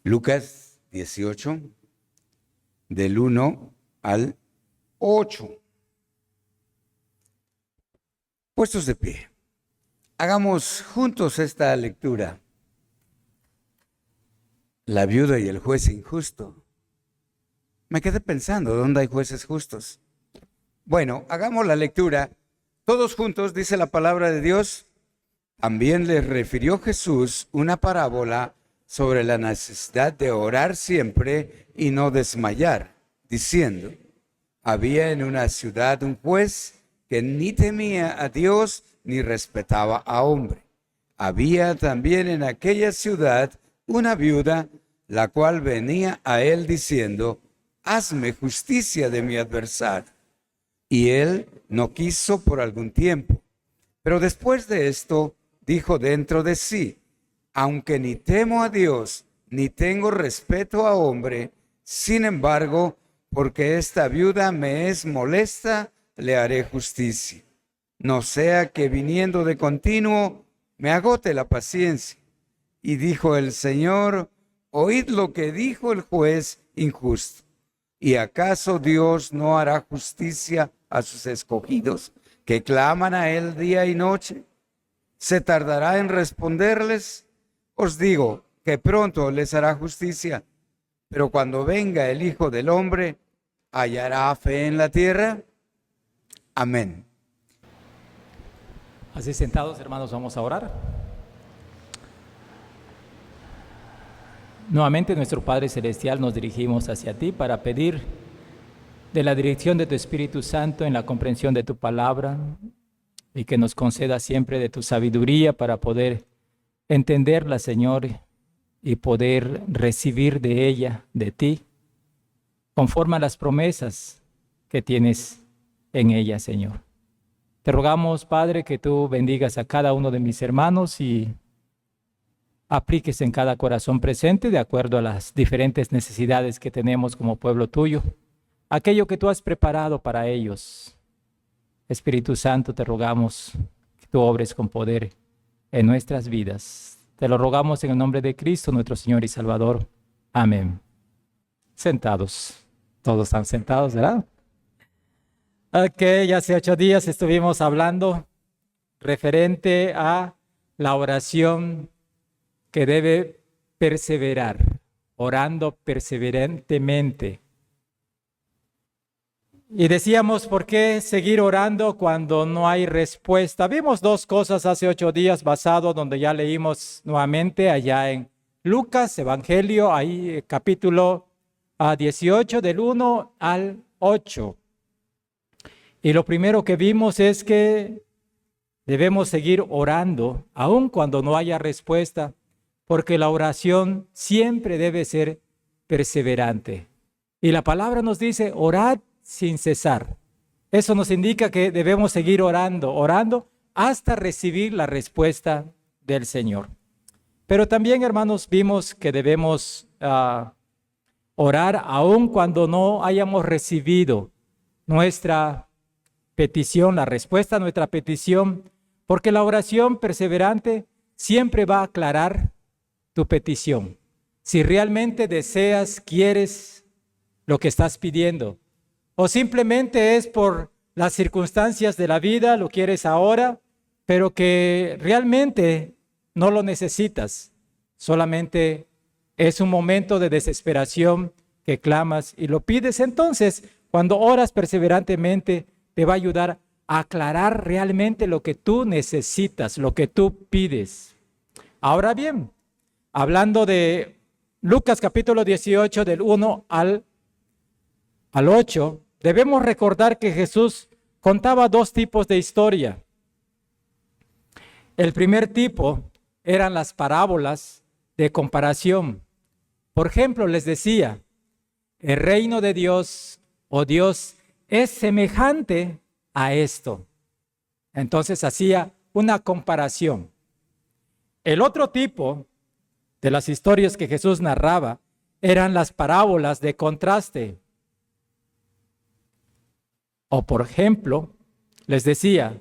Lucas 18, del 1 al 8. Puestos de pie, hagamos juntos esta lectura. La viuda y el juez injusto. Me quedé pensando, ¿dónde hay jueces justos? Bueno, hagamos la lectura. Todos juntos, dice la palabra de Dios. También les refirió Jesús una parábola sobre la necesidad de orar siempre y no desmayar, diciendo: había en una ciudad un juez que ni temía a Dios ni respetaba a hombre. Había también en aquella ciudad una viuda, la cual venía a él diciendo: hazme justicia de mi adversario. Y él no quiso por algún tiempo. Pero después de esto dijo dentro de sí: aunque ni temo a Dios, ni tengo respeto a hombre, sin embargo, porque esta viuda me es molesta, le haré justicia. No sea que viniendo de continuo me agote la paciencia. Y dijo el Señor: oíd lo que dijo el juez injusto. ¿Y acaso Dios no hará justicia a sus escogidos, que claman a él día y noche? ¿Se tardará en responderles? Os digo que pronto les hará justicia. Pero cuando venga el Hijo del Hombre, ¿hallará fe en la tierra? Amén. Así sentados, hermanos, vamos a orar. Nuevamente, nuestro Padre Celestial, nos dirigimos hacia ti para pedir de la dirección de tu Espíritu Santo en la comprensión de tu palabra y que nos conceda siempre de tu sabiduría para poder entenderla, Señor, y poder recibir de ella, de ti, conforme a las promesas que tienes en ella, Señor. Te rogamos, Padre, que tú bendigas a cada uno de mis hermanos y apliques en cada corazón presente de acuerdo a las diferentes necesidades que tenemos como pueblo tuyo, aquello que tú has preparado para ellos. Espíritu Santo, te rogamos que tú obres con poder en nuestras vidas. Te lo rogamos en el nombre de Cristo, nuestro Señor y Salvador. Amén. Sentados. Todos están sentados, ¿verdad? Ok, hace 8 días estuvimos hablando referente a la oración que debe perseverar, orando perseverantemente. Y decíamos, ¿por qué seguir orando cuando no hay respuesta? Vimos 2 cosas hace 8 días basado donde ya leímos nuevamente allá en Lucas, Evangelio, ahí capítulo 18 del 1 al 8. Y lo primero que vimos es que debemos seguir orando aun cuando no haya respuesta, porque la oración siempre debe ser perseverante. Y la palabra nos dice, orad sin cesar. Eso nos indica que debemos seguir orando hasta recibir la respuesta del Señor. Pero también, hermanos, vimos que debemos orar aun cuando no hayamos recibido nuestra petición, la respuesta a nuestra petición, porque la oración perseverante siempre va a aclarar tu petición. Si realmente deseas, quieres lo que estás pidiendo, o simplemente es por las circunstancias de la vida, lo quieres ahora, pero que realmente no lo necesitas, solamente es un momento de desesperación que clamas y lo pides. Entonces, cuando oras perseverantemente, te va a ayudar a aclarar realmente lo que tú necesitas, lo que tú pides. Ahora bien, hablando de Lucas capítulo 18 del 1 al 8, debemos recordar que Jesús contaba 2 tipos de historia. El primer tipo eran las parábolas de comparación. Por ejemplo, les decía, el reino de Dios o Dios es semejante a esto. Entonces hacía una comparación. El otro tipo de las historias que Jesús narraba eran las parábolas de contraste. O por ejemplo, les decía,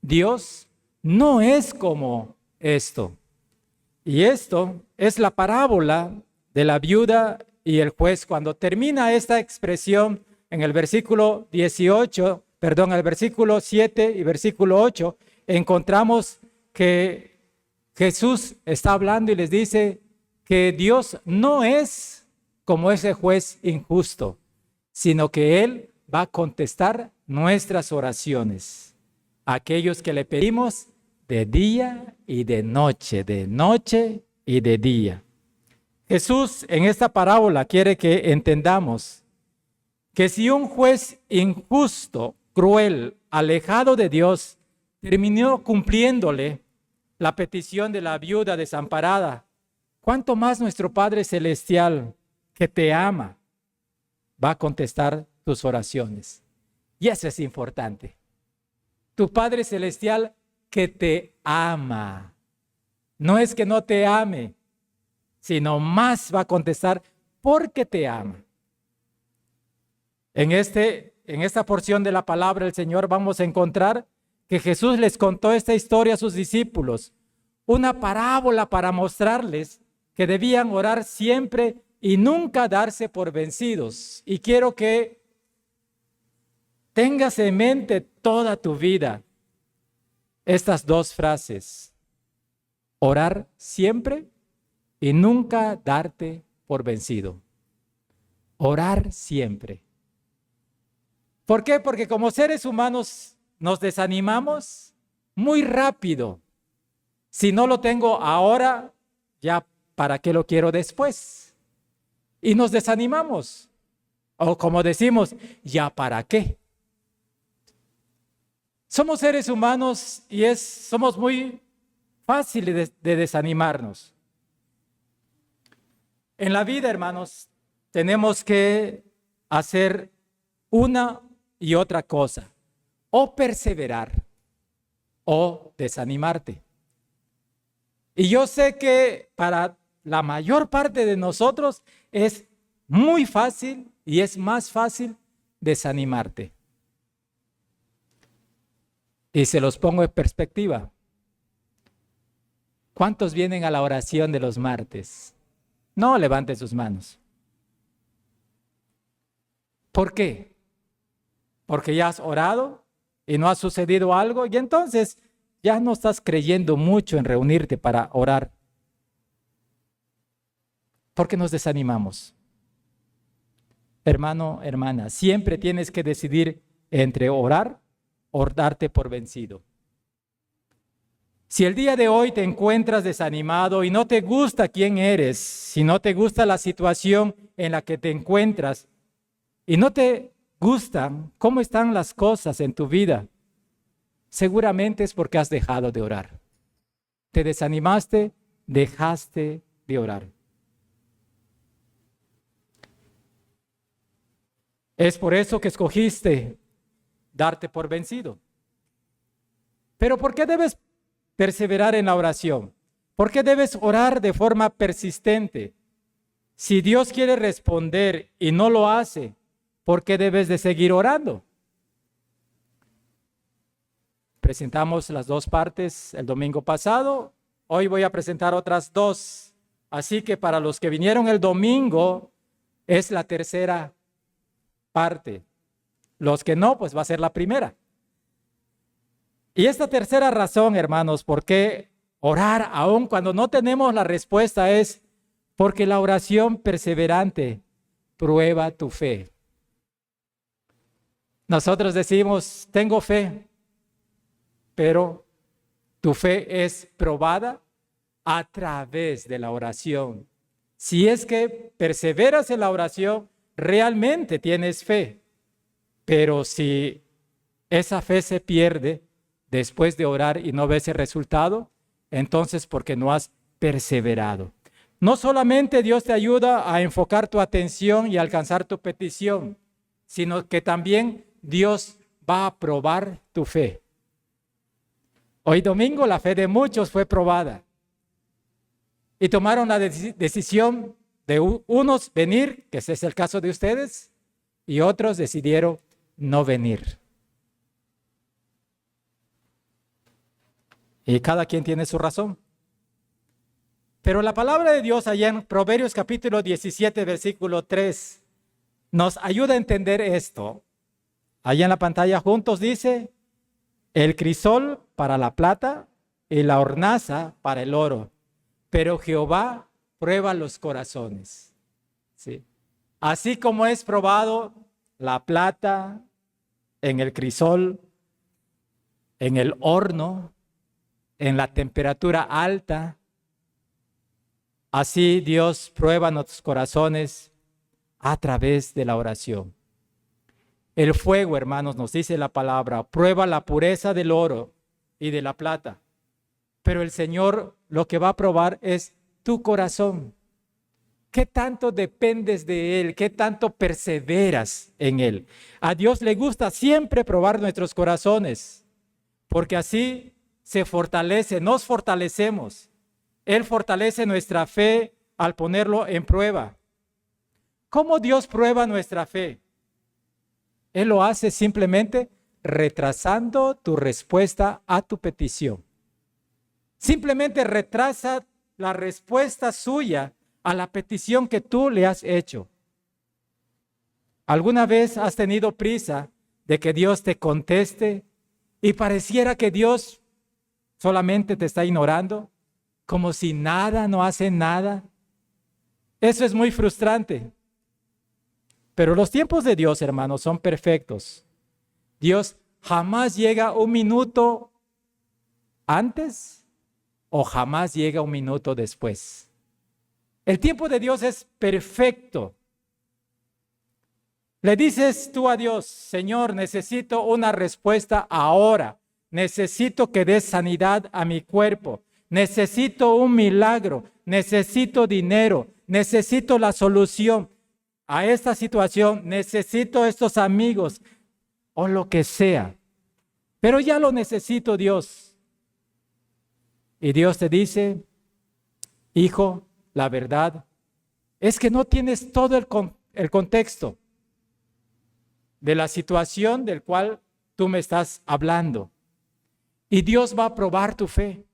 Dios no es como esto. Y esto es la parábola de la viuda y el juez. Cuando termina esta expresión en el versículo 18, perdón, el versículo 7 y versículo 8, encontramos que Jesús está hablando y les dice que Dios no es como ese juez injusto, sino que Él va a contestar nuestras oraciones. Aquellos que le pedimos de día y de noche y de día. Jesús en esta parábola quiere que entendamos que si un juez injusto, cruel, alejado de Dios, terminó cumpliéndole la petición de la viuda desamparada, ¿cuánto más nuestro Padre Celestial, que te ama, va a contestar tus oraciones? Y eso es importante. Tu Padre Celestial que te ama. No es que no te ame, sino más va a contestar porque te ama. En esta porción de la palabra del Señor vamos a encontrar que Jesús les contó esta historia a sus discípulos, una parábola para mostrarles que debían orar siempre y nunca darse por vencidos. Y quiero que tengas en mente toda tu vida estas dos frases: orar siempre y nunca darte por vencido. Orar siempre. ¿Por qué? Porque como seres humanos nos desanimamos muy rápido. Si no lo tengo ahora, ya ¿para qué lo quiero después? Y nos desanimamos. O como decimos, ¿ya para qué? Somos seres humanos y somos muy fáciles de desanimarnos. En la vida, hermanos, tenemos que hacer una y otra cosa: o perseverar o desanimarte. Y yo sé que para la mayor parte de nosotros es muy fácil y es más fácil desanimarte. Y se los pongo en perspectiva. ¿Cuántos vienen a la oración de los martes? No levanten sus manos. ¿Por qué? Porque ya has orado y no ha sucedido algo, y entonces ya no estás creyendo mucho en reunirte para orar. Porque nos desanimamos. Hermano, hermana, siempre tienes que decidir entre orar o darte por vencido. Si el día de hoy te encuentras desanimado y no te gusta quién eres, si no te gusta la situación en la que te encuentras y no te gustan cómo están las cosas en tu vida, seguramente es porque has dejado de orar. Te desanimaste, dejaste de orar. Es por eso que escogiste darte por vencido. Pero ¿por qué debes perseverar en la oración? ¿Por qué debes orar de forma persistente? Si Dios quiere responder y no lo hace, ¿por qué debes de seguir orando? Presentamos las dos partes el domingo pasado. Hoy voy a presentar otras dos. Así que para los que vinieron el domingo, es la tercera parte. Los que no, pues va a ser la primera. Y esta tercera razón, hermanos, por qué orar aun cuando no tenemos la respuesta, es porque la oración perseverante prueba tu fe. Nosotros decimos, tengo fe, pero tu fe es probada a través de la oración. Si es que perseveras en la oración, realmente tienes fe. Pero si esa fe se pierde después de orar y no ves el resultado, entonces porque no has perseverado. No solamente Dios te ayuda a enfocar tu atención y alcanzar tu petición, sino que también Dios va a probar tu fe. Hoy domingo la fe de muchos fue probada y tomaron la decisión de unos venir, que ese es el caso de ustedes, y otros decidieron no venir. Y cada quien tiene su razón. Pero la palabra de Dios allá en Proverbios capítulo 17, versículo 3, nos ayuda a entender esto. Allá en la pantalla juntos dice, el crisol para la plata y la hornaza para el oro, pero Jehová prueba los corazones. ¿Sí? Así como es probado la plata en el crisol, en el horno, en la temperatura alta, así Dios prueba nuestros corazones a través de la oración. El fuego, hermanos, nos dice la palabra, prueba la pureza del oro y de la plata. Pero el Señor lo que va a probar es tu corazón. ¿Qué tanto dependes de Él? ¿Qué tanto perseveras en Él? A Dios le gusta siempre probar nuestros corazones, porque así se fortalece, nos fortalecemos. Él fortalece nuestra fe al ponerlo en prueba. ¿Cómo Dios prueba nuestra fe? Él lo hace simplemente retrasando tu respuesta a tu petición. Simplemente retrasa la respuesta suya a la petición que tú le has hecho. ¿Alguna vez has tenido prisa de que Dios te conteste y pareciera que Dios solamente te está ignorando? Como si nada, no hace nada. Eso es muy frustrante. Pero los tiempos de Dios, hermanos, son perfectos. Dios jamás llega un minuto antes o jamás llega un minuto después. El tiempo de Dios es perfecto. Le dices tú a Dios, Señor, necesito una respuesta ahora. Necesito que des sanidad a mi cuerpo. Necesito un milagro. Necesito dinero. Necesito la solución a esta situación. Necesito estos amigos o lo que sea. Pero ya lo necesito, Dios. Y Dios te dice, hijo, la verdad es que no tienes todo el contexto de la situación del cual tú me estás hablando. Y Dios va a probar tu fe,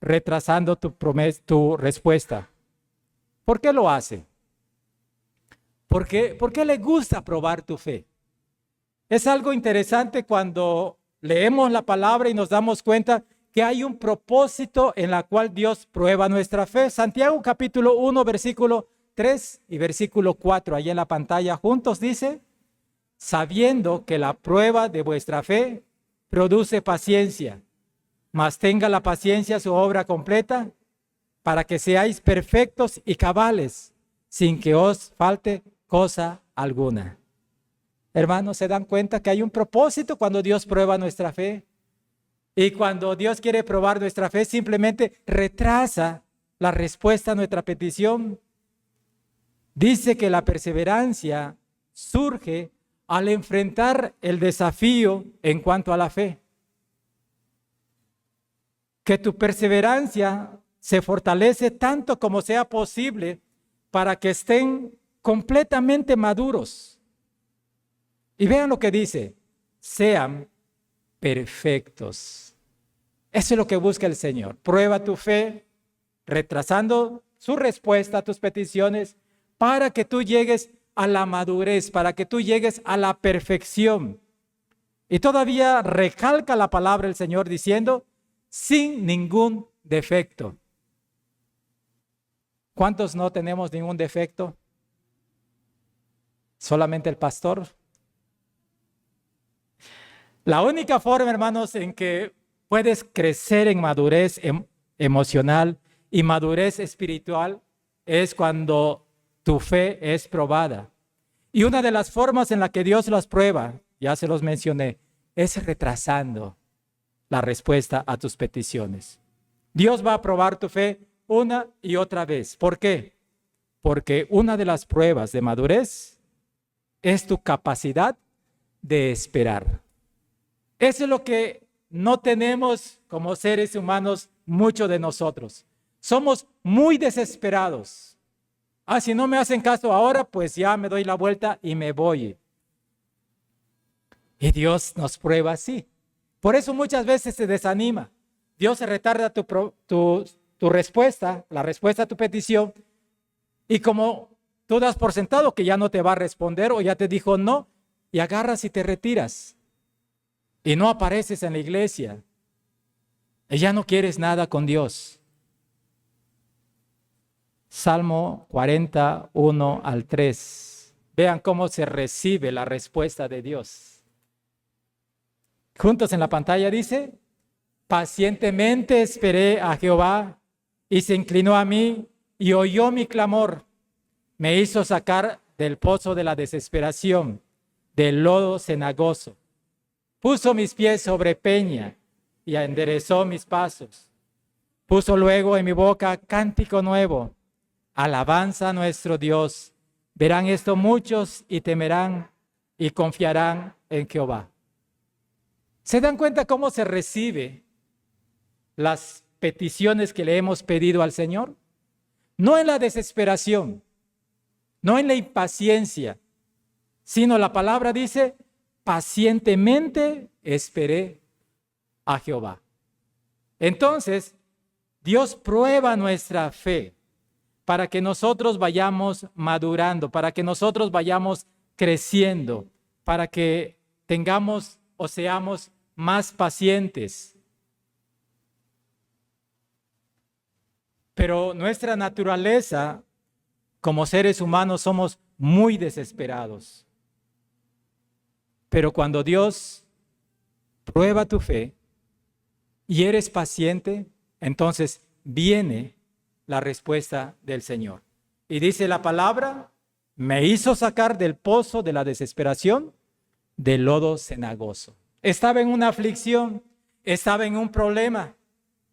retrasando tu respuesta. ¿Por qué lo hace? ¿Por qué le gusta probar tu fe? Es algo interesante cuando leemos la palabra y nos damos cuenta que hay un propósito en la cual Dios prueba nuestra fe. Santiago capítulo 1, versículo 3 y versículo 4, ahí en la pantalla juntos dice, sabiendo que la prueba de vuestra fe produce paciencia, mas tenga la paciencia su obra completa, para que seáis perfectos y cabales, sin que os falte cosa alguna. Hermanos, ¿se dan cuenta que hay un propósito cuando Dios prueba nuestra fe? Y cuando Dios quiere probar nuestra fe, simplemente retrasa la respuesta a nuestra petición. Dice que la perseverancia surge al enfrentar el desafío en cuanto a la fe. Que tu perseverancia se fortalece tanto como sea posible para que estén completamente maduros. Y vean lo que dice, sean perfectos. Eso es lo que busca el Señor. Prueba tu fe, retrasando su respuesta a tus peticiones, para que tú llegues a la madurez, para que tú llegues a la perfección. Y todavía recalca la palabra del Señor diciendo, sin ningún defecto. ¿Cuántos no tenemos ningún defecto? ¿Solamente el pastor? La única forma, hermanos, en que puedes crecer en madurez emocional y madurez espiritual es cuando tu fe es probada. Y una de las formas en la que Dios las prueba, ya se los mencioné, es retrasando la respuesta a tus peticiones. Dios va a probar tu fe una y otra vez. ¿Por qué? Porque una de las pruebas de madurez es tu capacidad de esperar. Eso es lo que no tenemos como seres humanos, muchos de nosotros. Somos muy desesperados. Si no me hacen caso ahora, pues ya me doy la vuelta y me voy. Y Dios nos prueba así. Por eso muchas veces se desanima. Dios se retarda tu tu respuesta, la respuesta a tu petición, y como tú das por sentado que ya no te va a responder o ya te dijo no, y agarras y te retiras, y no apareces en la iglesia, y ya no quieres nada con Dios. Salmo 41 al 3. Vean cómo se recibe la respuesta de Dios. Juntos en la pantalla dice: pacientemente esperé a Jehová y se inclinó a mí y oyó mi clamor. Me hizo sacar del pozo de la desesperación, del lodo cenagoso. Puso mis pies sobre peña y enderezó mis pasos. Puso luego en mi boca cántico nuevo, alabanza a nuestro Dios. Verán esto muchos y temerán y confiarán en Jehová. ¿Se dan cuenta cómo se recibe las peticiones que le hemos pedido al Señor? No en la desesperación, no en la impaciencia, sino la palabra dice: pacientemente esperé a Jehová. Entonces, Dios prueba nuestra fe para que nosotros vayamos madurando, para que nosotros vayamos creciendo, para que tengamos o seamos más pacientes. Pero nuestra naturaleza, como seres humanos, somos muy desesperados. Pero cuando Dios prueba tu fe y eres paciente, entonces viene la respuesta del Señor. Y dice la palabra: me hizo sacar del pozo de la desesperación, del lodo cenagoso. Estaba en una aflicción, estaba en un problema,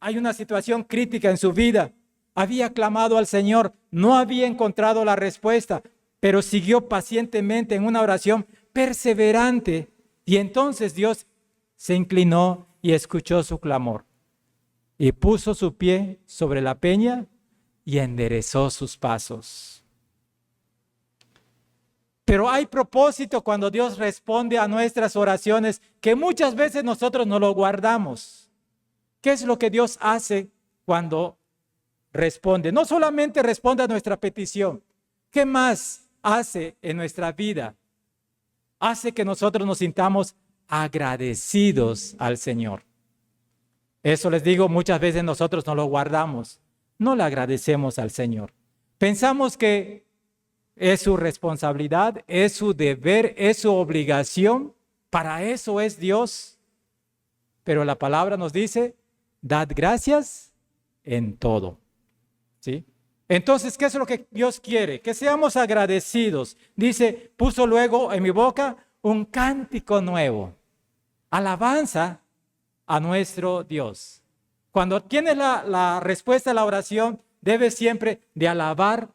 hay una situación crítica en su vida. Había clamado al Señor, no había encontrado la respuesta, pero siguió pacientemente en una oración perseverante. Y entonces Dios se inclinó y escuchó su clamor. Y puso su pie sobre la peña y enderezó sus pasos. Pero hay propósito cuando Dios responde a nuestras oraciones, que muchas veces nosotros no lo guardamos. ¿Qué es lo que Dios hace cuando responde? No solamente responde a nuestra petición. ¿Qué más hace en nuestra vida? Hace que nosotros nos sintamos agradecidos al Señor. Eso les digo, muchas veces nosotros no lo guardamos. No le agradecemos al Señor. Pensamos que es su responsabilidad, es su deber, es su obligación. Para eso es Dios. Pero la palabra nos dice: dad gracias en todo. ¿Sí? Entonces, ¿qué es lo que Dios quiere? Que seamos agradecidos. Dice: puso luego en mi boca un cántico nuevo. Alabanza a nuestro Dios. Cuando tienes la respuesta a la oración, debes siempre de alabar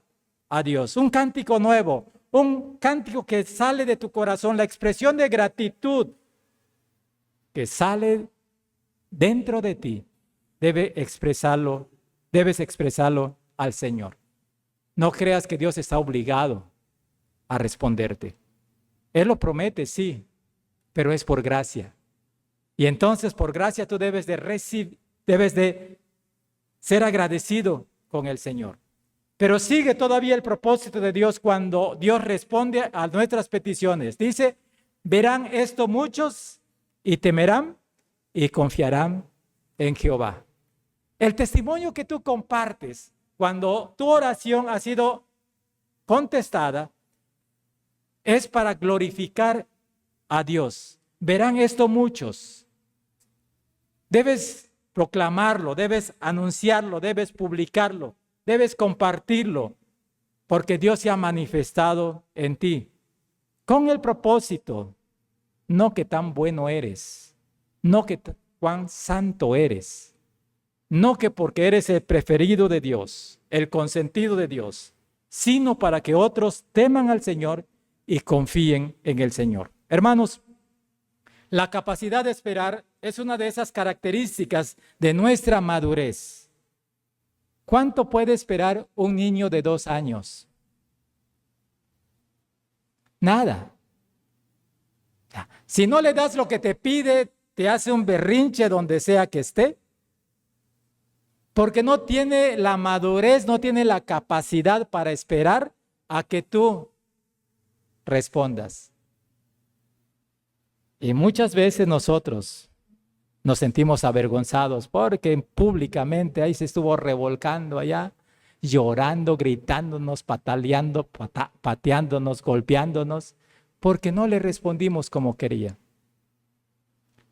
a Dios. Un cántico nuevo, un cántico que sale de tu corazón, la expresión de gratitud que sale dentro de ti, debes expresarlo al Señor. No creas que Dios está obligado a responderte. Él lo promete, sí, pero es por gracia. Y entonces por gracia tú debes de ser agradecido con el Señor. Pero sigue todavía el propósito de Dios cuando Dios responde a nuestras peticiones. Dice: verán esto muchos y temerán y confiarán en Jehová. El testimonio que tú compartes cuando tu oración ha sido contestada es para glorificar a Dios. Verán esto muchos. Debes proclamarlo, debes anunciarlo, debes publicarlo, debes compartirlo, porque Dios se ha manifestado en ti con el propósito, no que tan bueno eres, no que cuán santo eres, no que porque eres el preferido de Dios, el consentido de Dios, sino para que otros teman al Señor y confíen en el Señor. Hermanos, la capacidad de esperar es una de esas características de nuestra madurez. ¿Cuánto puede esperar un niño de 2 años? Nada. Si no le das lo que te pide, te hace un berrinche donde sea que esté. Porque no tiene la madurez, no tiene la capacidad para esperar a que tú respondas. Y muchas veces nosotros nos sentimos avergonzados porque públicamente ahí se estuvo revolcando allá, llorando, gritándonos, pataleando, pateándonos, golpeándonos, porque no le respondimos como quería.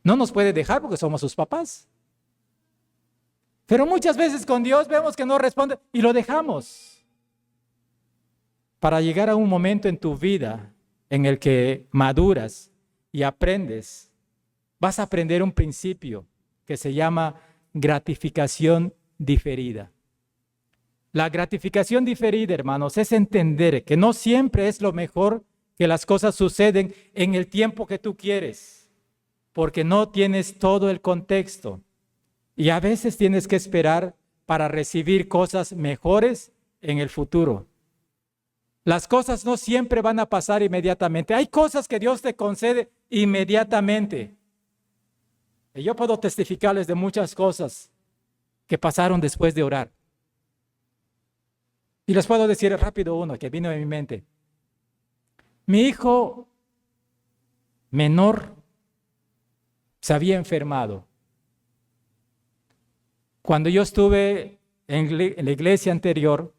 No nos puede dejar porque somos sus papás. Pero muchas veces con Dios vemos que no responde y lo dejamos. Para llegar a un momento en tu vida en el que maduras y aprendes, vas a aprender un principio que se llama gratificación diferida. La gratificación diferida, hermanos, es entender que no siempre es lo mejor que las cosas suceden en el tiempo que tú quieres, porque no tienes todo el contexto. Y a veces tienes que esperar para recibir cosas mejores en el futuro. Las cosas no siempre van a pasar inmediatamente. Hay cosas que Dios te concede inmediatamente. Y yo puedo testificarles de muchas cosas que pasaron después de orar. Y les puedo decir rápido uno que vino en mi mente. Mi hijo menor se había enfermado. Cuando yo estuve en la iglesia anterior,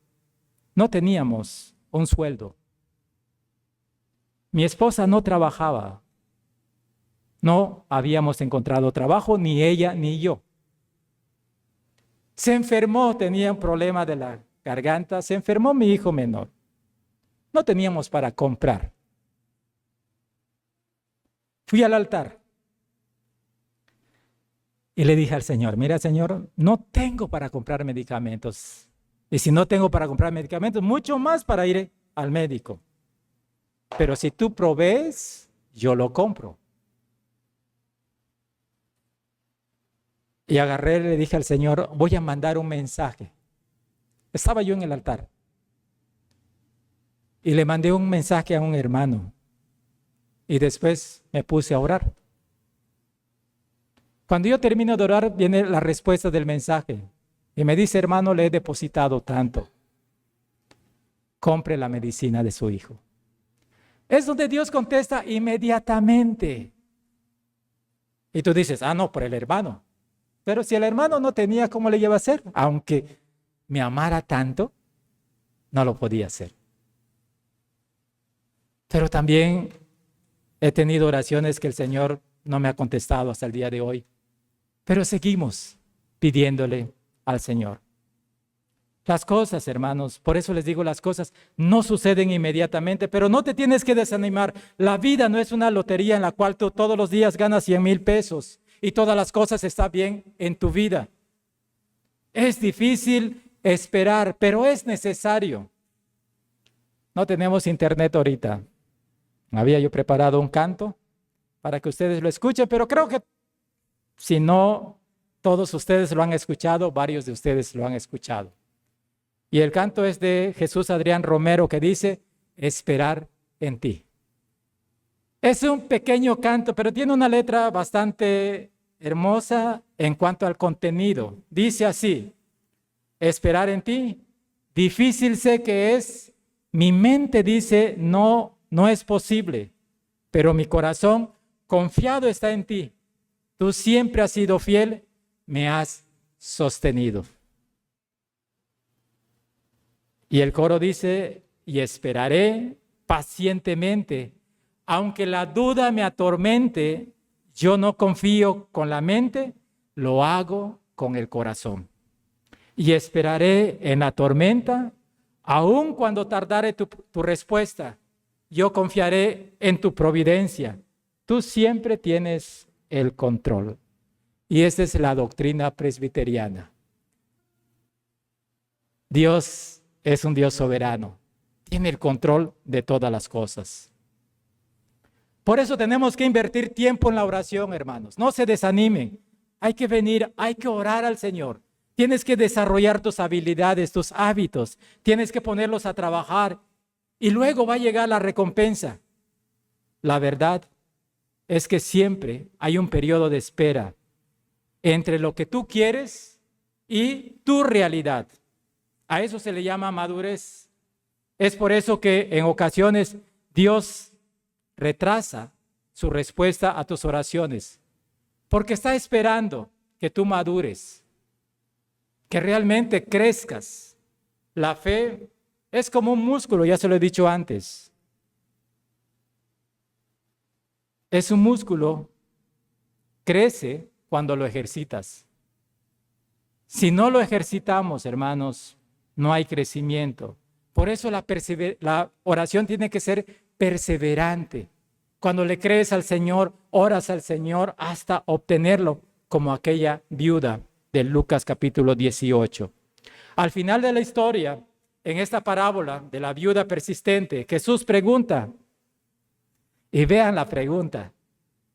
no teníamos un sueldo. Mi esposa no trabajaba. No habíamos encontrado trabajo, ni ella ni yo. Se enfermó, tenía un problema de la garganta, se enfermó mi hijo menor. No teníamos para comprar. Fui al altar y le dije al Señor, mira Señor, no tengo para comprar medicamentos. Y si no tengo para comprar medicamentos, mucho más para ir al médico. Pero si tú provees, yo lo compro. Y agarré, le dije al Señor, voy a mandar un mensaje. Estaba yo en el altar. Y le mandé un mensaje a un hermano. Y después me puse a orar. Cuando yo termino de orar, viene la respuesta del mensaje. Y me dice, hermano, le he depositado tanto. Compre la medicina de su hijo. Es donde Dios contesta inmediatamente. Y tú dices, no, por el hermano. Pero si el hermano no tenía, ¿cómo le iba a hacer? Aunque me amara tanto, no lo podía hacer. Pero también he tenido oraciones que el Señor no me ha contestado hasta el día de hoy. Pero seguimos pidiéndole al Señor. Las cosas, hermanos, por eso les digo, las cosas no suceden inmediatamente, pero no te tienes que desanimar. La vida no es una lotería en la cual tú todos los días ganas 100,000 pesos y todas las cosas están bien en tu vida. Es difícil esperar, pero es necesario. No tenemos internet ahorita. Había yo preparado un canto para que ustedes lo escuchen, pero creo que si no, todos ustedes lo han escuchado, varios de ustedes lo han escuchado. Y el canto es de Jesús Adrián Romero que dice, esperar en ti. Es un pequeño canto, pero tiene una letra bastante hermosa en cuanto al contenido. Dice así, esperar en ti, difícil sé que es, mi mente dice, no es posible, pero mi corazón confiado está en ti. Tú siempre has sido fiel, me has sostenido. Y el coro dice, y esperaré pacientemente, aunque la duda me atormente, yo no confío con la mente, lo hago con el corazón. Y esperaré en la tormenta, aun cuando tardare tu respuesta, yo confiaré en tu providencia. Tú siempre tienes el control. Y esa es la doctrina presbiteriana. Dios es un Dios soberano. Tiene el control de todas las cosas. Por eso tenemos que invertir tiempo en la oración, hermanos. No se desanimen. Hay que venir, hay que orar al Señor. Tienes que desarrollar tus habilidades, tus hábitos. Tienes que ponerlos a trabajar. Y luego va a llegar la recompensa. La verdad es que siempre hay un periodo de espera entre lo que tú quieres y tu realidad. A eso se le llama madurez. Es por eso que en ocasiones Dios retrasa su respuesta a tus oraciones, porque está esperando que tú madures, que realmente crezcas. La fe es como un músculo, ya se lo he dicho antes. Es un músculo, crece cuando lo ejercitas. Si no lo ejercitamos, hermanos, no hay crecimiento. Por eso la oración tiene que ser perseverante. Cuando le crees al Señor, oras al Señor hasta obtenerlo, como aquella viuda de Lucas capítulo 18. Al final de la historia, en esta parábola de la viuda persistente, Jesús pregunta, y vean la pregunta,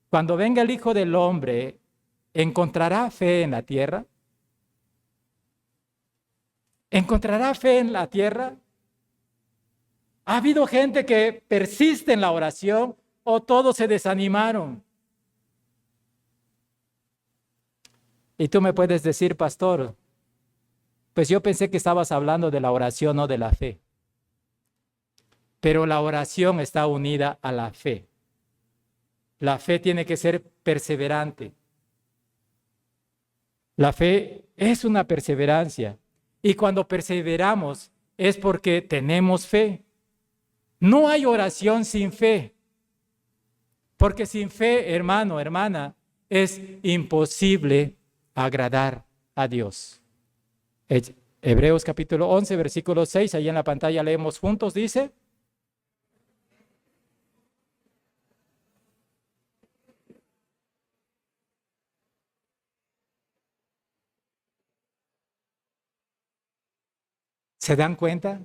cuando venga el Hijo del Hombre, ¿encontrará fe en la tierra? ¿Encontrará fe en la tierra? ¿Ha habido gente que persiste en la oración o todos se desanimaron? Y tú me puedes decir, pastor, pues yo pensé que estabas hablando de la oración, no de la fe. Pero la oración está unida a la fe. La fe tiene que ser perseverante. La fe es una perseverancia. Y cuando perseveramos es porque tenemos fe. No hay oración sin fe. Porque sin fe, hermano, hermana, es imposible agradar a Dios. Hebreos capítulo 11, versículo 6, ahí en la pantalla leemos juntos, dice: ¿se dan cuenta?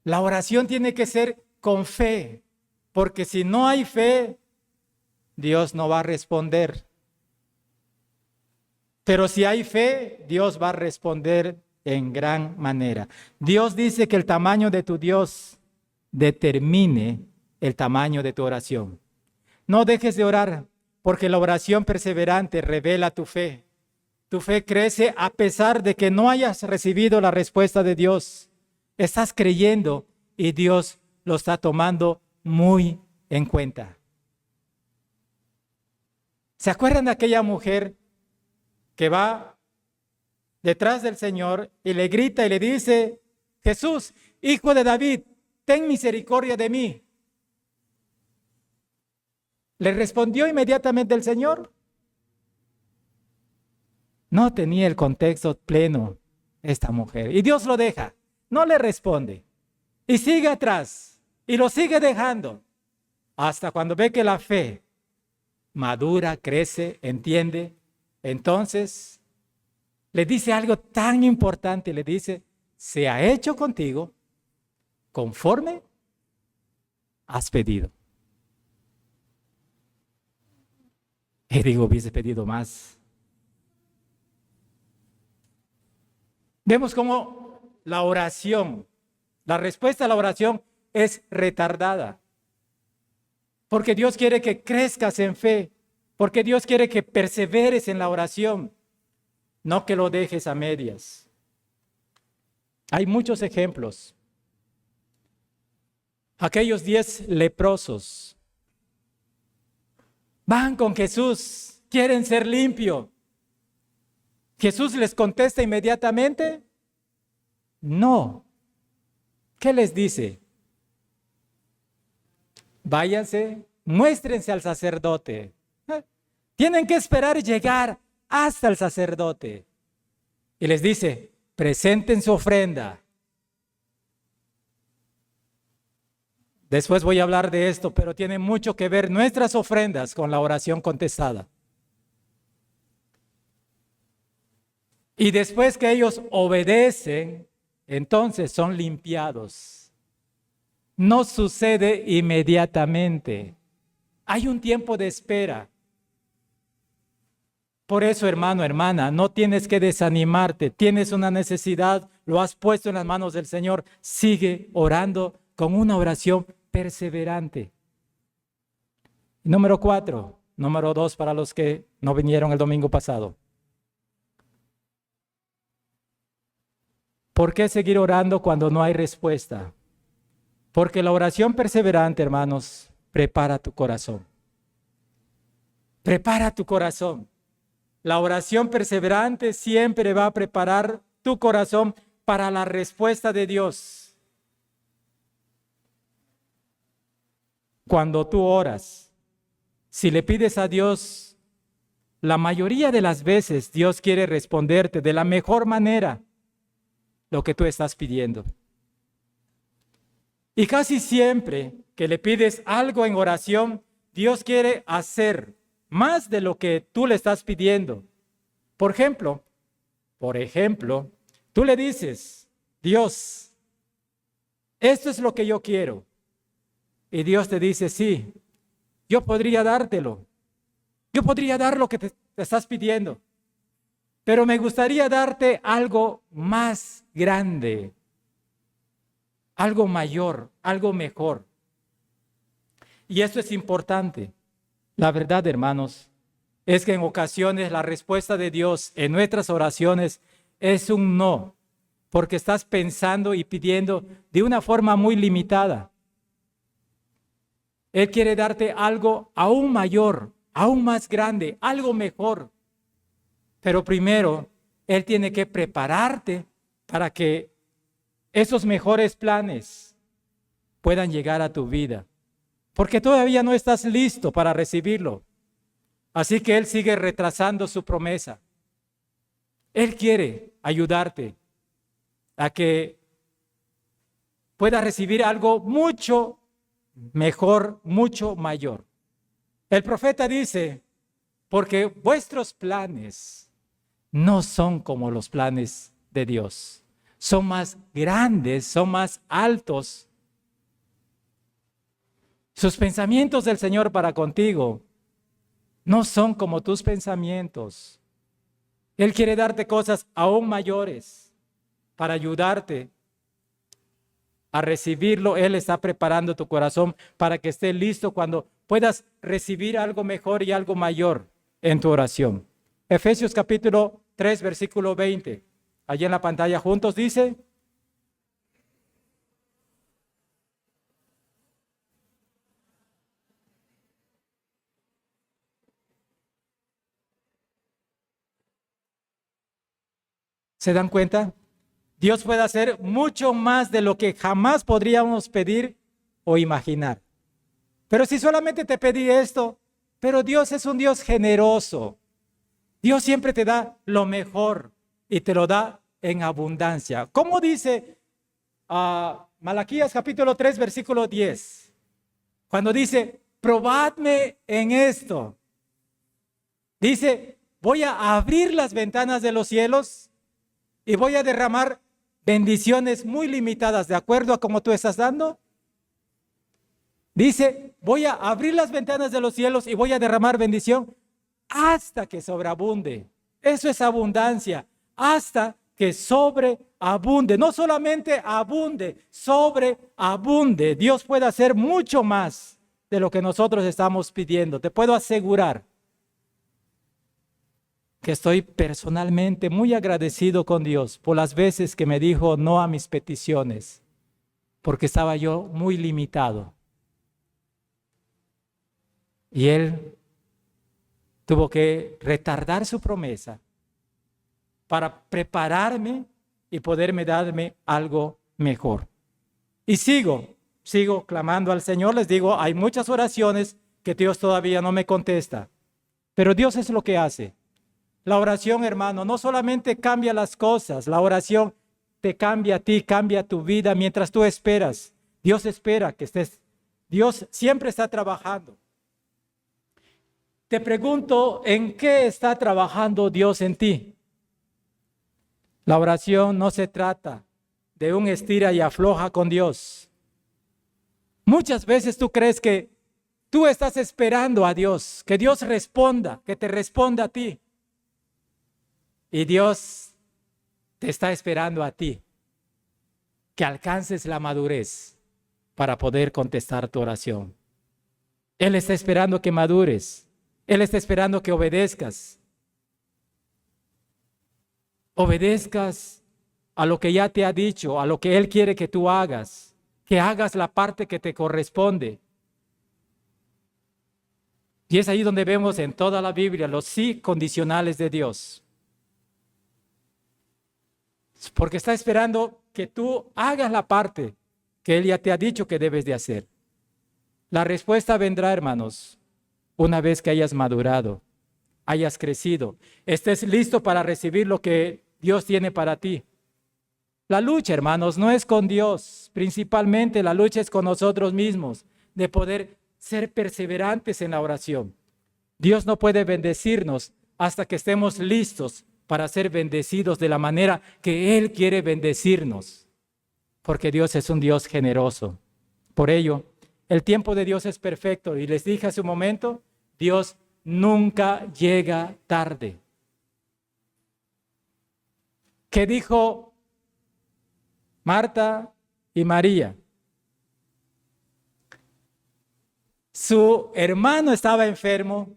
La oración tiene que ser con fe, porque si no hay fe, Dios no va a responder. Pero si hay fe, Dios va a responder en gran manera. Dios dice que el tamaño de tu Dios determine el tamaño de tu oración. No dejes de orar, porque la oración perseverante revela tu fe. Tu fe crece a pesar de que no hayas recibido la respuesta de Dios. Estás creyendo y Dios lo está tomando muy en cuenta. ¿Se acuerdan de aquella mujer que va detrás del Señor y le grita y le dice: Jesús, hijo de David, ten misericordia de mí? ¿Le respondió inmediatamente el Señor? No tenía el contexto pleno esta mujer. Y Dios lo deja, no le responde. Y sigue atrás y lo sigue dejando hasta cuando ve que la fe madura, crece, entiende. Entonces le dice algo tan importante, le dice: se ha hecho contigo conforme has pedido. Y digo, hubiese pedido más. Vemos cómo la oración, la respuesta a la oración es retardada. Porque Dios quiere que crezcas en fe, porque Dios quiere que perseveres en la oración, no que lo dejes a medias. Hay muchos ejemplos. Aquellos 10 leprosos van con Jesús, quieren ser limpios. Jesús les contesta inmediatamente: no. ¿Qué les dice? Váyanse, muéstrense al sacerdote. Tienen que esperar llegar hasta el sacerdote. Y les dice: presenten su ofrenda. Después voy a hablar de esto, pero tiene mucho que ver nuestras ofrendas con la oración contestada. Y después que ellos obedecen, entonces son limpiados. No sucede inmediatamente. Hay un tiempo de espera. Por eso, hermano, hermana, no tienes que desanimarte. Tienes una necesidad, lo has puesto en las manos del Señor. Sigue orando con una oración perseverante. Número 4, número 2 para los que no vinieron el domingo pasado. ¿Por qué seguir orando cuando no hay respuesta? Porque la oración perseverante, hermanos, prepara tu corazón. Prepara tu corazón. La oración perseverante siempre va a preparar tu corazón para la respuesta de Dios. Cuando tú oras, si le pides a Dios, la mayoría de las veces Dios quiere responderte de la mejor manera lo que tú estás pidiendo. Y casi siempre que le pides algo en oración, Dios quiere hacer más de lo que tú le estás pidiendo. Por ejemplo, tú le dices, Dios, esto es lo que yo quiero. Y Dios te dice, sí, yo podría dártelo. Yo podría dar lo que te estás pidiendo. Pero me gustaría darte algo más grande, algo mayor, algo mejor. Y esto es importante. La verdad, hermanos, es que en ocasiones la respuesta de Dios en nuestras oraciones es un no, porque estás pensando y pidiendo de una forma muy limitada. Él quiere darte algo aún mayor, aún más grande, algo mejor. Pero primero, Él tiene que prepararte para que esos mejores planes puedan llegar a tu vida. Porque todavía no estás listo para recibirlo. Así que Él sigue retrasando su promesa. Él quiere ayudarte a que puedas recibir algo mucho mejor, mucho mayor. El profeta dice, porque vuestros planes no son como los planes de Dios. Son más grandes, son más altos. Sus pensamientos del Señor para contigo no son como tus pensamientos. Él quiere darte cosas aún mayores para ayudarte a recibirlo. Él está preparando tu corazón para que esté listo cuando puedas recibir algo mejor y algo mayor en tu oración. Efesios capítulo 3, versículo 20. Allí en la pantalla juntos dice: ¿se dan cuenta? Dios puede hacer mucho más de lo que jamás podríamos pedir o imaginar. Pero si solamente te pedí esto, pero Dios es un Dios generoso. Dios siempre te da lo mejor y te lo da en abundancia. ¿Cómo dice Malaquías capítulo 3, versículo 10? Cuando dice, probadme en esto. Dice, voy a abrir las ventanas de los cielos y voy a derramar bendiciones muy limitadas, de acuerdo a cómo tú estás dando. Dice, voy a abrir las ventanas de los cielos y voy a derramar bendición hasta que sobreabunde. Eso es abundancia, hasta que sobreabunde. No solamente abunde, sobreabunde. Dios puede hacer mucho más de lo que nosotros estamos pidiendo. Te puedo asegurar que estoy personalmente muy agradecido con Dios por las veces que me dijo no a mis peticiones, porque estaba yo muy limitado. Y Él tuvo que retardar su promesa para prepararme y poderme darme algo mejor. Y sigo clamando al Señor. Les digo, hay muchas oraciones que Dios todavía no me contesta, pero Dios es lo que hace. La oración, hermano, no solamente cambia las cosas, la oración te cambia a ti, cambia tu vida mientras tú esperas. Dios espera que estés, Dios siempre está trabajando. Te pregunto, ¿en qué está trabajando Dios en ti? La oración no se trata de un estira y afloja con Dios. Muchas veces tú crees que tú estás esperando a Dios, que Dios responda, que te responda a ti. Y Dios te está esperando a ti, que alcances la madurez para poder contestar tu oración. Él está esperando que madures. Él está esperando que obedezcas. Obedezcas a lo que ya te ha dicho, a lo que Él quiere que tú hagas, que hagas la parte que te corresponde. Y es ahí donde vemos en toda la Biblia los sí condicionales de Dios. Porque está esperando que tú hagas la parte que Él ya te ha dicho que debes de hacer. La respuesta vendrá, hermanos, una vez que hayas madurado, hayas crecido, estés listo para recibir lo que Dios tiene para ti. La lucha, hermanos, no es con Dios, principalmente la lucha es con nosotros mismos, de poder ser perseverantes en la oración. Dios no puede bendecirnos hasta que estemos listos para ser bendecidos de la manera que Él quiere bendecirnos, porque Dios es un Dios generoso. Por ello, el tiempo de Dios es perfecto, y les dije hace un momento, Dios nunca llega tarde. ¿Qué dijo Marta y María? Su hermano estaba enfermo,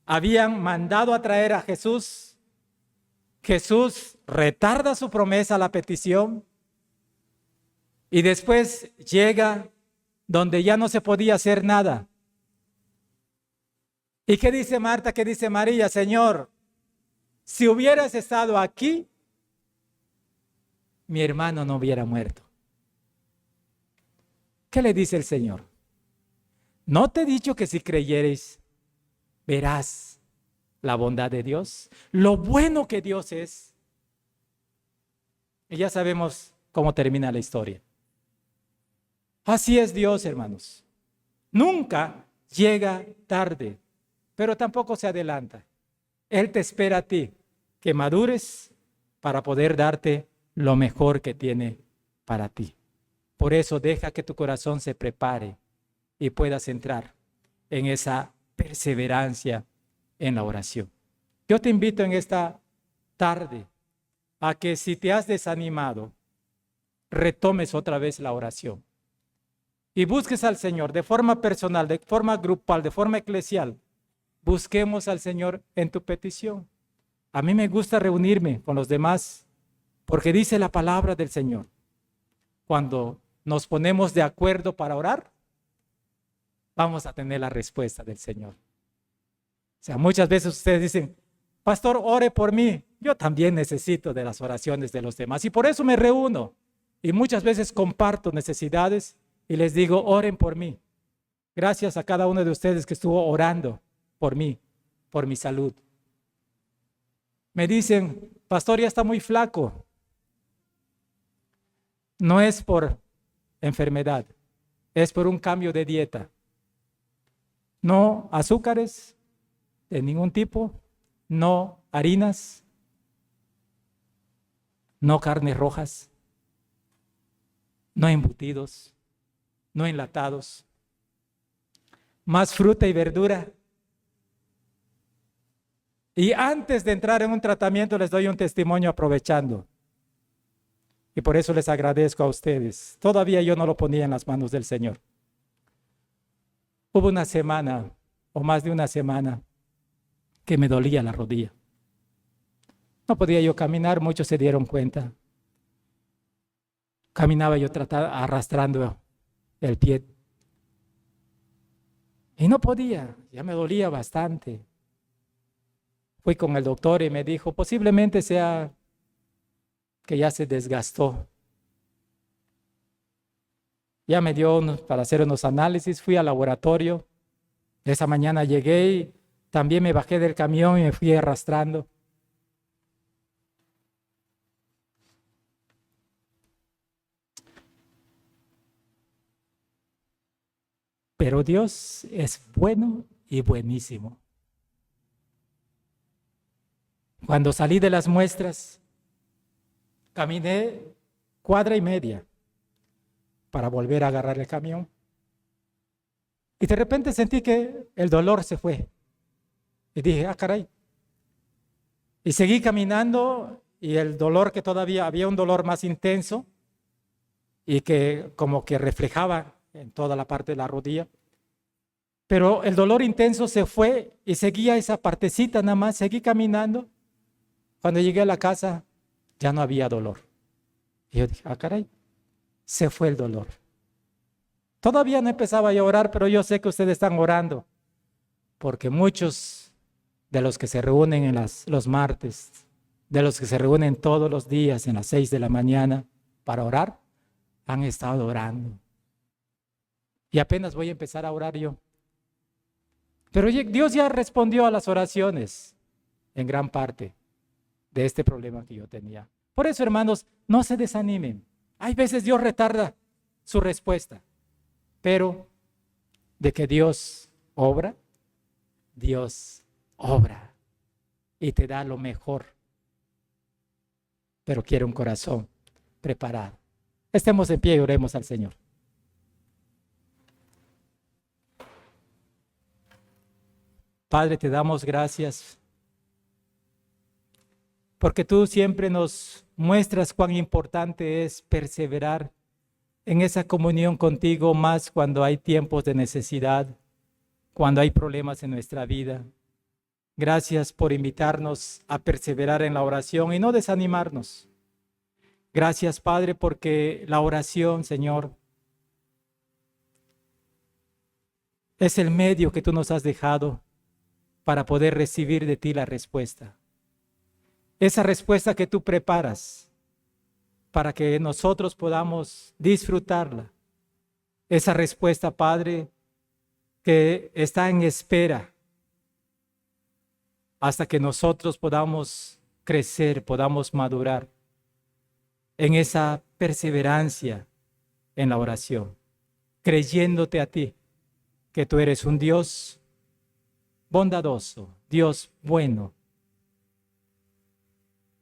habían mandado a traer a Jesús. Jesús retarda su promesa, la petición, y después llega donde ya no se podía hacer nada. ¿Y qué dice Marta? ¿Qué dice María? Señor, si hubieras estado aquí, mi hermano no hubiera muerto. ¿Qué le dice el Señor? ¿No te he dicho que si creyeres, verás la bondad de Dios? Lo bueno que Dios es. Y ya sabemos cómo termina la historia. Así es Dios, hermanos. Nunca llega tarde, pero tampoco se adelanta. Él te espera a ti, que madures para poder darte lo mejor que tiene para ti. Por eso deja que tu corazón se prepare y puedas entrar en esa perseverancia en la oración. Yo te invito en esta tarde a que si te has desanimado, retomes otra vez la oración y busques al Señor de forma personal, de forma grupal, de forma eclesial. Busquemos al Señor en tu petición. A mí me gusta reunirme con los demás porque dice la palabra del Señor. Cuando nos ponemos de acuerdo para orar, vamos a tener la respuesta del Señor. O sea, muchas veces ustedes dicen, pastor, ore por mí. Yo también necesito de las oraciones de los demás y por eso me reúno. Y muchas veces comparto necesidades y les digo, oren por mí. Gracias a cada uno de ustedes que estuvo orando por mí, por mi salud. Me dicen, pastor, ya está muy flaco. No es por enfermedad, es por un cambio de dieta. No azúcares de ningún tipo, no harinas, no carnes rojas, no embutidos, no enlatados, más fruta y verdura. Y antes de entrar en un tratamiento les doy un testimonio aprovechando. Y por eso les agradezco a ustedes. Todavía yo no lo ponía en las manos del Señor. Hubo una semana, o más de una semana, que me dolía la rodilla. No podía yo caminar, muchos se dieron cuenta. Caminaba yo arrastrando el pie. Y no podía, ya me dolía bastante. Fui con el doctor y me dijo, posiblemente sea que ya se desgastó. Ya me dio para hacer unos análisis, fui al laboratorio. Esa mañana llegué y también me bajé del camión y me fui arrastrando. Pero Dios es bueno y buenísimo. Cuando salí de las muestras, caminé 1,5 cuadras para volver a agarrar el camión. Y de repente sentí que el dolor se fue. Y dije, caray. Y seguí caminando y el dolor, que todavía había un dolor más intenso y que como que reflejaba en toda la parte de la rodilla. Pero el dolor intenso se fue y seguía esa partecita nada más, seguí caminando. Cuando llegué a la casa, ya no había dolor. Y yo dije, ah, caray, se fue el dolor. Todavía no empezaba a orar, pero yo sé que ustedes están orando, porque muchos de los que se reúnen en los martes, de los que se reúnen todos los días en las 6 de la mañana para orar, han estado orando. Y apenas voy a empezar a orar yo. Pero Dios ya respondió a las oraciones en gran parte de este problema que yo tenía. Por eso, hermanos, no se desanimen. Hay veces Dios retarda su respuesta, pero de que Dios obra y te da lo mejor. Pero quiere un corazón preparado. Estemos en pie y oremos al Señor. Padre, te damos gracias porque tú siempre nos muestras cuán importante es perseverar en esa comunión contigo, más cuando hay tiempos de necesidad, cuando hay problemas en nuestra vida. Gracias por invitarnos a perseverar en la oración y no desanimarnos. Gracias, Padre, porque la oración, Señor, es el medio que tú nos has dejado para poder recibir de ti la respuesta. Esa respuesta que tú preparas para que nosotros podamos disfrutarla. Esa respuesta, Padre, que está en espera hasta que nosotros podamos crecer, podamos madurar en esa perseverancia en la oración, creyéndote a ti, que tú eres un Dios bondadoso, Dios bueno.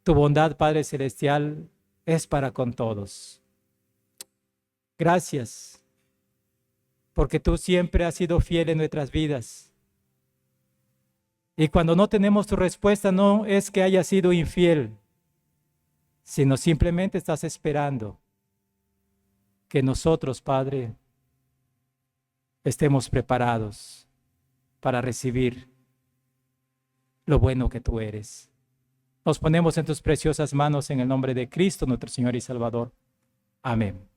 Tu bondad, Padre Celestial, es para con todos. Gracias, porque tú siempre has sido fiel en nuestras vidas. Y cuando no tenemos tu respuesta, no es que hayas sido infiel, sino simplemente estás esperando que nosotros, Padre, estemos preparados para recibir lo bueno que tú eres. Nos ponemos en tus preciosas manos en el nombre de Cristo, nuestro Señor y Salvador. Amén.